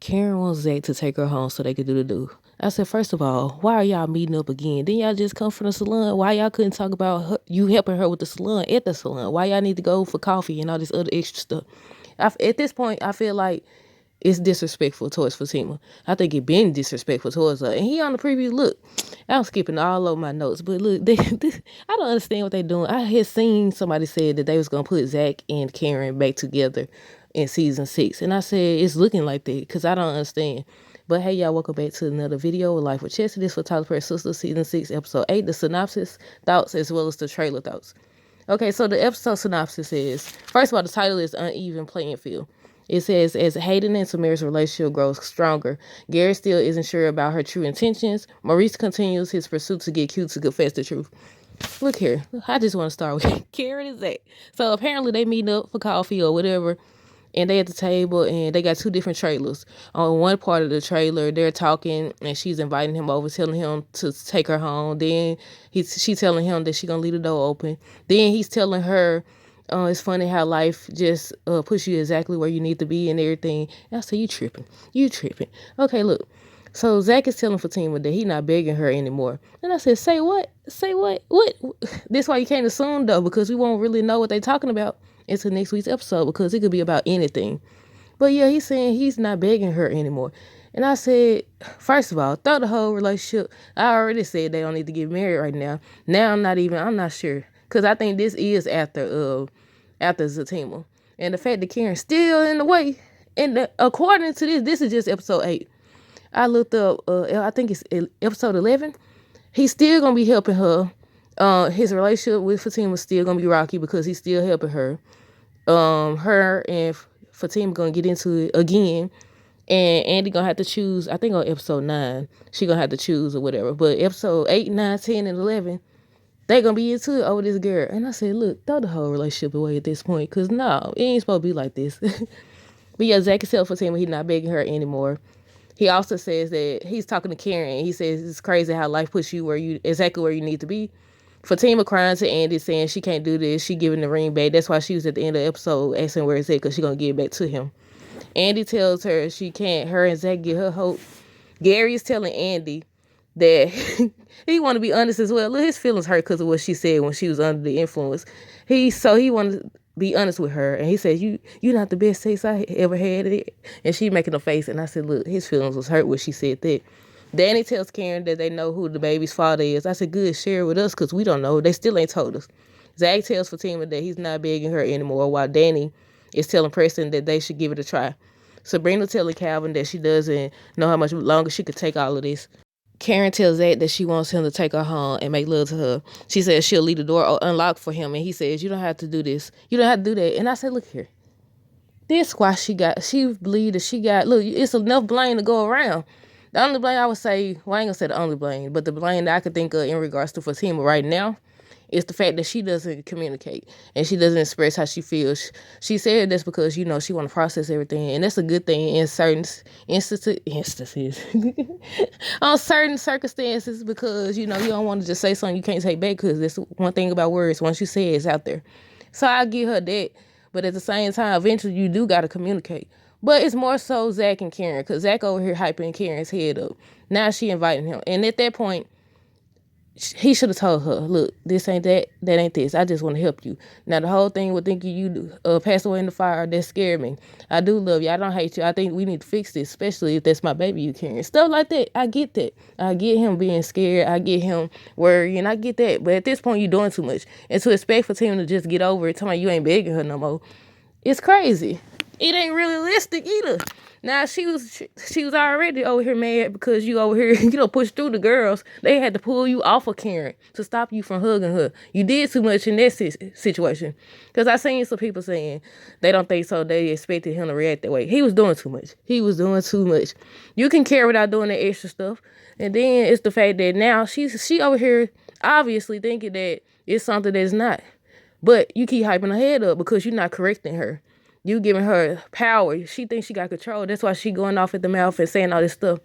Karen wants Zach to take her home so they could do the do. I said, first of all, why are y'all meeting up again? Didn't y'all just come from the salon? Why y'all couldn't talk about you helping her with the salon at the salon? Why y'all need to go for coffee and all this other extra stuff? At this point, I feel like it's disrespectful towards Fatima. I think it been disrespectful towards her. And he on the preview, look, I'm skipping all over my notes, but look, I don't understand what they doing. I had seen somebody said that they was going to put Zach and Karen back together in season 6. And I said, it's looking like that because I don't understand. But hey, y'all, welcome back to another video of Life with Chessie. This for Tyler Perry Sistas, season 6, episode 8, the synopsis, thoughts, as well as the trailer thoughts. Okay, so the episode synopsis is, first of all, the title is Uneven Playing Field. It says, as Hayden and Samira's relationship grows stronger, Gary still isn't sure about her true intentions. Maurice continues his pursuit to get cute to confess the truth. Look here, I just want to start with Karen and Zach. So apparently they meet up for coffee or whatever, and they at the table, and they got 2 different trailers. On one part of the trailer, they're talking, and she's inviting him over, telling him to take her home. Then she's telling him that she's going to leave the door open. Then he's telling her, it's funny how life just puts you exactly where you need to be and everything. And I said, you tripping. Okay, look. So Zach is telling Fatima that he's not begging her anymore. And I said, say what? What? This why you can't assume, though, because we won't really know what they're talking about until next week's episode, because it could be about anything. But yeah, he's saying he's not begging her anymore. And I said, first of all, throw the whole relationship. I already said they don't need to get married right now. Now I'm not sure. Because I think this is after Fatima. And the fact that Karen's still in the way. And according to this is just episode 8. I looked up, I think it's episode 11. He's still going to be helping her. His relationship with Fatima is still going to be rocky because he's still helping her. Her and Fatima going to get into it again. And Andy going to have to choose, I think on episode 9, she going to have to choose or whatever. But episode 8, 9, 10, and 11, they going to be into it over this girl. And I said, look, throw the whole relationship away at this point. Because no, it ain't supposed to be like this. But yeah, Zach is telling Fatima he's not begging her anymore. He also says that he's talking to Karen. He says it's crazy how life puts you exactly where you need to be. Fatima crying to Andy saying she can't do this. She giving the ring back. That's why she was at the end of the episode asking where it's at, because she's going to give it back to him. Andy tells her she can't. Her and Zach get her hope. Gary is telling Andy that he want to be honest as well. Look, his feelings hurt because of what she said when she was under the influence. He wanted to be honest with her, and he said, you're not the best sex I ever had. And she making a face, and I said, look, his feelings was hurt when she said that. Danny tells Karen that they know who the baby's father is. I said, good, share it with us, because we don't know. They still ain't told us. Zach tells Fatima that he's not begging her anymore, while Danny is telling Preston that they should give it a try. Sabrina telling Calvin that she doesn't know how much longer she could take all of this. Karen tells Zach that she wants him to take her home and make love to her. She says she'll leave the door unlocked for him, and he says, you don't have to do this. You don't have to do that. And I said, look here. This why she believed that she got, look, it's enough blame to go around. The only blame I would say, well, I ain't gonna say the only blame, but the blame that I could think of in regards to Fatima right now is the fact that she doesn't communicate and she doesn't express how she feels. She said that's because, she want to process everything, and that's a good thing in certain instances. On certain circumstances, because, you don't want to just say something you can't take back, because that's one thing about words. Once you say it, it's out there. So I give her that, but at the same time, eventually you do got to communicate. But it's more so Zach and Karen, because Zach over here hyping Karen's head up. Now she inviting him. And at that point, he should have told her, look, this ain't that ain't this. I just want to help you. Now, the whole thing with thinking you passed away in the fire, that scared me. I do love you. I don't hate you. I think we need to fix this, especially if that's my baby you carrying. Stuff like that. I get that. I get him being scared. I get him worrying. I get that. But at this point, you're doing too much. And to expect for Tim to just get over it, telling you ain't begging her no more, it's crazy. It ain't realistic either. Now, she was already over here mad because you over here, pushed through the girls. They had to pull you off of Karen to stop you from hugging her. You did too much in that situation. Because I seen some people saying they don't think so. They expected him to react that way. He was doing too much. You can care without doing that extra stuff. And then it's the fact that now she over here obviously thinking that it's something that's not. But you keep hyping her head up because you're not correcting her. You giving her power. She thinks she got control. That's why she going off at the mouth and saying all this stuff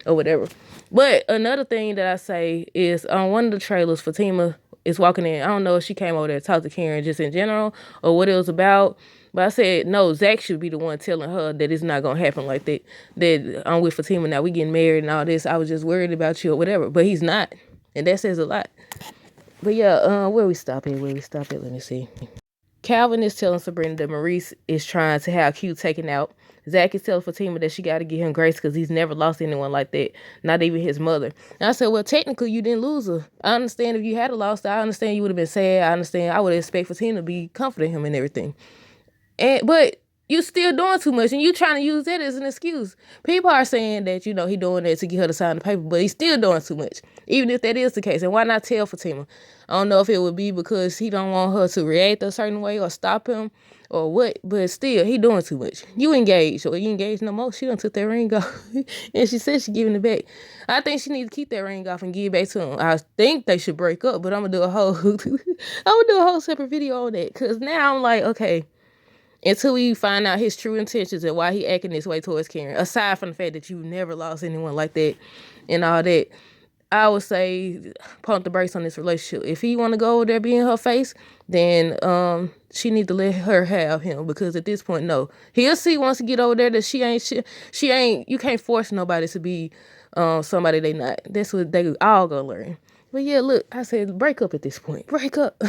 or whatever. But another thing that I say is on one of the trailers, Fatima is walking in. I don't know if she came over there to talk to Karen just in general or what it was about. But I said, no, Zach should be the one telling her that it's not going to happen like that. That I'm with Fatima now. We getting married and all this. I was just worried about you or whatever. But he's not. And that says a lot. But yeah, where we stop at? Let me see. Calvin is telling Sabrina that Maurice is trying to have Q taken out. Zach is telling Fatima that she got to give him grace because he's never lost anyone like that, not even his mother. And I said, well, technically, you didn't lose her. I understand if you had lost her. I understand you would have been sad. I understand. I would expect Fatima to be comforting him and everything. But you still doing too much, and you trying to use that as an excuse. People are saying that, he doing that to get her to sign the paper, but he's still doing too much, even if that is the case. And why not tell Fatima? I don't know if it would be because he don't want her to react a certain way or stop him or what, but still, he doing too much. You engaged, or you engaged no more. She done took that ring off, and she said she giving it back. I think she need to keep that ring off and give it back to him. I think they should break up, but I'm gonna do a whole separate video on that, because now I'm like, okay, until we find out his true intentions and why he acting this way towards Karen, aside from the fact that you've never lost anyone like that and all that, I would say pump the brakes on this relationship. If he want to go over there be in her face, then she need to let her have him, because at this point, no. He'll see once he get over there that she ain't, you can't force nobody to be somebody they not. That's what they all gonna learn. But yeah, look, I said break up at this point. Break up.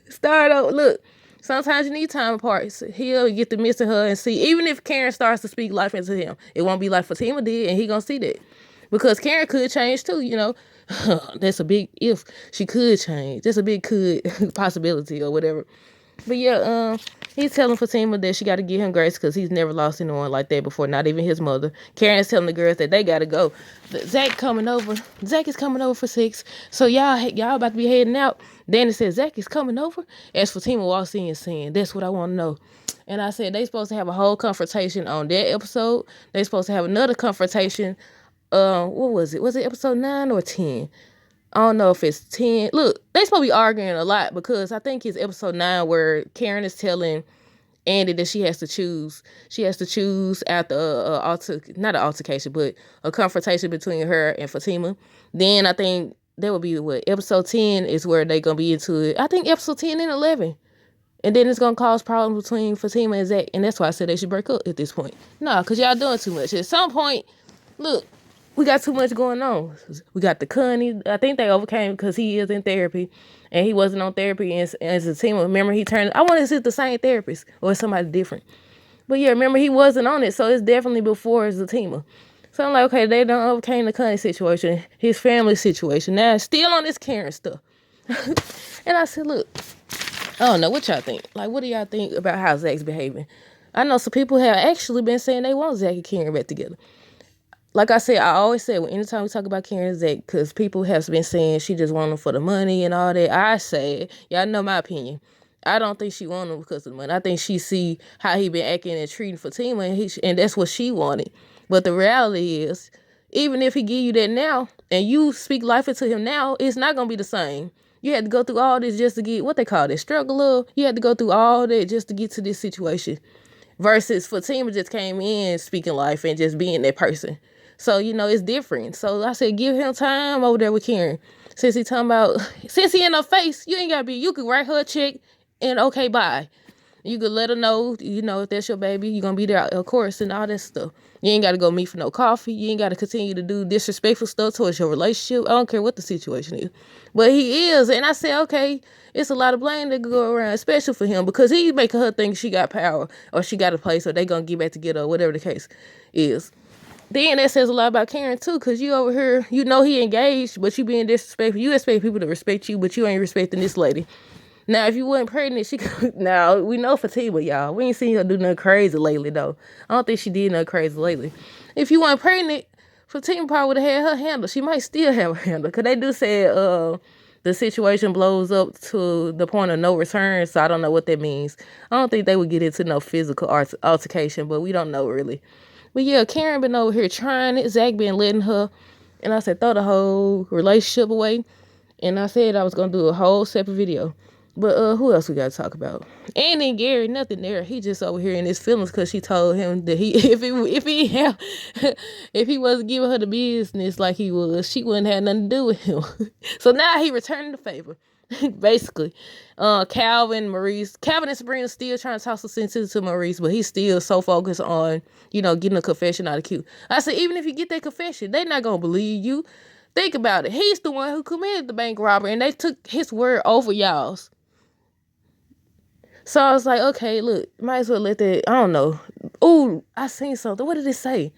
Start over. Look. Sometimes you need time apart. So he'll get to missing her and see. Even if Karen starts to speak life into him, it won't be like Fatima did, and he gonna see that. Because Karen could change too, That's a big if. She could change. That's a big could possibility or whatever. But yeah, he's telling Fatima that she got to give him grace because he's never lost anyone like that before, not even his mother. Karen's telling the girls that they got to go. Zach is coming over for 6. So y'all about to be heading out. Danny said, Zach is coming over? As Fatima walks in saying, that's what I want to know. And I said, they supposed to have a whole confrontation on that episode. They supposed to have another confrontation. What was it? Was it episode 9 or 10? I don't know if it's 10. Look, they supposed to be arguing a lot, because I think it's episode 9 where Karen is telling Andy that she has to choose. She has to choose after not an altercation, but a confrontation between her and Fatima. Then I think that would be episode 10 is where they gonna be into it. I think episode 10 and 11. And then it's gonna cause problems between Fatima and Zach. And that's why I said they should break up at this point. No, because y'all doing too much. At some point, look, we got too much going on. We got the Connie. I think they overcame because he is in therapy, and he wasn't on therapy as a team. Remember, he turned. I want to see the same therapist or somebody different. But yeah, remember, he wasn't on it, so it's definitely before Zatima. So I'm like, okay, they done overcame the Connie situation, his family situation. Now it's still on this Karen stuff. And I said, look, I don't know what y'all think. Like, what do y'all think about how Zach's behaving? I know some people have actually been saying they want Zach and Karen back together. Like I said, I always say, anytime we talk about Karen and Zach, because people have been saying she just want them for the money and all that, I say, y'all know my opinion. I don't think she want him because of the money. I think she see how he been acting and treating Fatima, and that's what she wanted. But the reality is, even if he give you that now, and you speak life into him now, it's not going to be the same. You had to go through all this just to get, what they call it, struggle of. You had to go through all that just to get to this situation. Versus Fatima just came in speaking life and just being that person. So, it's different. So I said, give him time over there with Karen. Since he in her face, you ain't got to be, you could write her a check and okay, bye. You could let her know, if that's your baby, you're going to be there, of course, and all that stuff. You ain't got to go meet for no coffee. You ain't got to continue to do disrespectful stuff towards your relationship. I don't care what the situation is. But he is. And I said, okay, it's a lot of blame that could go around, especially for him, because he's making her think she got power or she got a place or they going to get back together or whatever the case is. Then that says a lot about Karen, too, because you over here, he engaged, but you being disrespectful. You expect people to respect you, but you ain't respecting this lady. Now, if you wasn't pregnant, now, we know Fatima, y'all. We ain't seen her do nothing crazy lately, though. I don't think she did nothing crazy lately. If you weren't pregnant, Fatima probably would have had her handle. She might still have her handle, because they do say the situation blows up to the point of no return, so I don't know what that means. I don't think they would get into no physical altercation, but we don't know, really. But yeah, Karen been over here trying it. Zach been letting her. And I said, throw the whole relationship away. And I said I was going to do a whole separate video. But who else we got to talk about? Andy and Gary, nothing there. He just over here in his feelings because she told him that if he wasn't giving her the business like he was, she wouldn't have nothing to do with him. So now he returned the favor. Basically. Calvin and Sabrina still trying to toss a sense to Maurice, but he's still so focused on, getting a confession out of Q. I said, even if you get that confession, they not gonna believe you. Think about it. He's the one who committed the bank robbery, and they took his word over y'all's. So I was like, okay, look, might as well let that, I don't know. Ooh, I seen something. What did it say?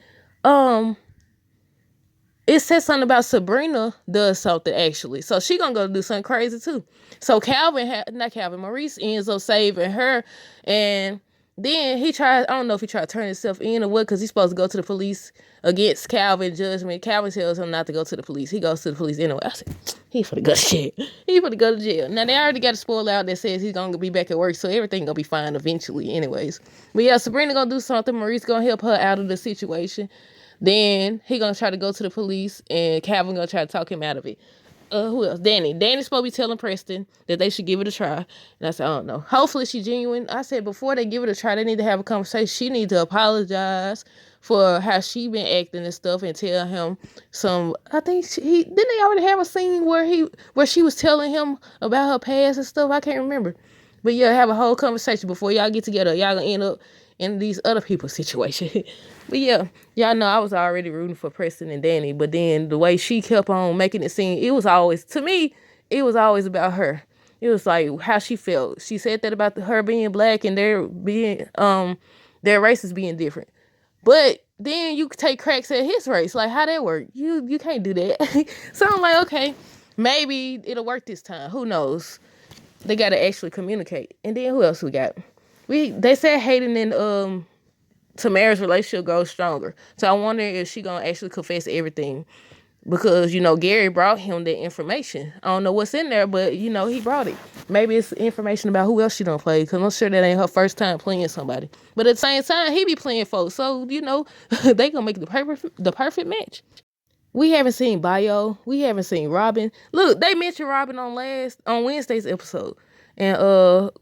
It said something about Sabrina does something, actually. So she gonna go do something crazy too. So Maurice ends up saving her. And then he tried, I don't know if he tried to turn himself in or what, because he's supposed to go to the police against Calvin's judgment. Calvin tells him not to go to the police. He goes to the police anyway. I said, he finna go to jail. He finna go to jail. Now, they already got a spoiler out that says he's gonna be back at work, so everything gonna be fine eventually anyways. But yeah, Sabrina gonna do something. Maurice gonna help her out of the situation. Then he gonna try to go to the police, and Calvin gonna try to talk him out of it. Who else? Danny's supposed to be telling Preston that they should give it a try. And I said, I don't know. Hopefully she's genuine. I said, before they give it a try, they need to have a conversation. She need to apologize for how she been acting and stuff, and tell him I think didn't they already have a scene where she was telling him about her past and stuff? I can't remember. But yeah, have a whole conversation before y'all get together. Y'all gonna end up in these other people's situation. But yeah, y'all know I was already rooting for Preston and Danny, but then the way she kept on making it seem, it was always about her. It was like how she felt. She said that about her being black and their races being different. But then you take cracks at his race. Like, how that work? You can't do that. So I'm like, okay, maybe it'll work this time. Who knows? They gotta actually communicate. And then who else we got? They said Hayden and Tamara's relationship goes stronger. So I wonder if she gonna actually confess everything, because Gary brought him the information. I don't know what's in there, but he brought it. Maybe it's information about who else she done played, because I'm sure that ain't her first time playing somebody. But at the same time, he be playing folks, so they gonna make the perfect match. We haven't seen Bio. We haven't seen Robin. Look, they mentioned Robin on Wednesday's episode. And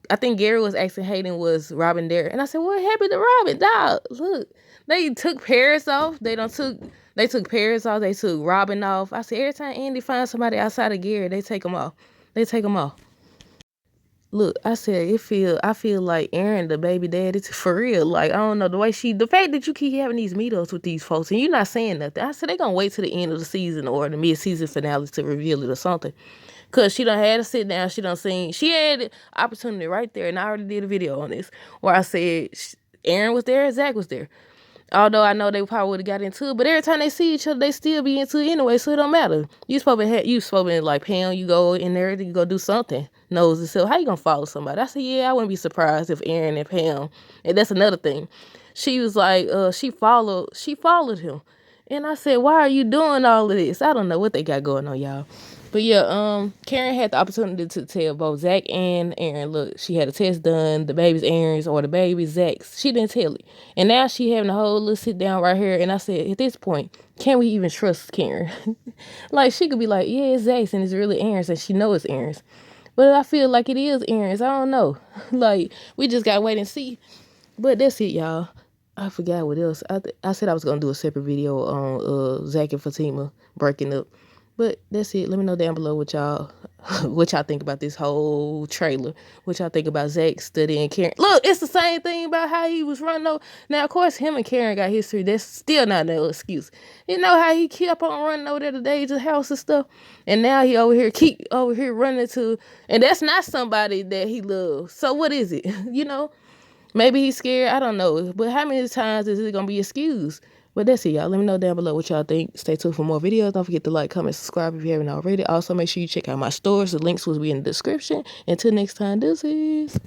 I think Gary was asking Hayden, was Robin there? And I said, what happened to Robin? Dog, look, they took Paris off. They took Paris off. They took Robin off. I said, every time Andy finds somebody outside of Gary, they take them off. Look, I said, I feel like Aaron, the baby daddy, for real. Like, I don't know, the fact that you keep having these meetups with these folks and you're not saying nothing. I said, they gonna wait till the end of the season or the mid-season finale to reveal it or something. Because she done had to sit down. She had the opportunity right there. And I already did a video on this where I said Aaron was there, Zach was there. Although I know they probably would have got into it, but every time they see each other, they still be into it anyway, so it don't matter. You supposed to be like, Pam, you go in there, you go do something. Knows itself. How you gonna follow somebody? I said, yeah, I wouldn't be surprised if Aaron and Pam, and that's another thing. She was like, she followed him. And I said, why are you doing all of this? I don't know what they got going on, y'all. But yeah, Karen had the opportunity to tell both Zach and Aaron, look, she had a test done, the baby's Aaron's or the baby's Zach's. She didn't tell it. And now she having a whole little sit down right here. And I said, at this point, can we even trust Karen? Like, she could be like, yeah, it's Zach's and it's really Aaron's, and she knows it's Aaron's. But I feel like it is Aaron's. I don't know. Like, we just got to wait and see. But that's it, y'all. I forgot what else. I said I was going to do a separate video on Zach and Fatima breaking up. But that's it. Let me know down below what y'all think about this whole trailer. What y'all think about Zach studying Karen. Look, it's the same thing about how he was running over. Now, of course, him and Karen got history. That's still not no excuse. You know how he kept on running over there to Deja's house and stuff? And now he keep over here running to, and that's not somebody that he loves. So what is it? Maybe he's scared. I don't know. But how many times is it going to be excused? But that's it, y'all. Let me know down below what y'all think. Stay tuned for more videos. Don't forget to like, comment, subscribe if you haven't already. Also, make sure you check out my stores. The links will be in the description. Until next time, deuces.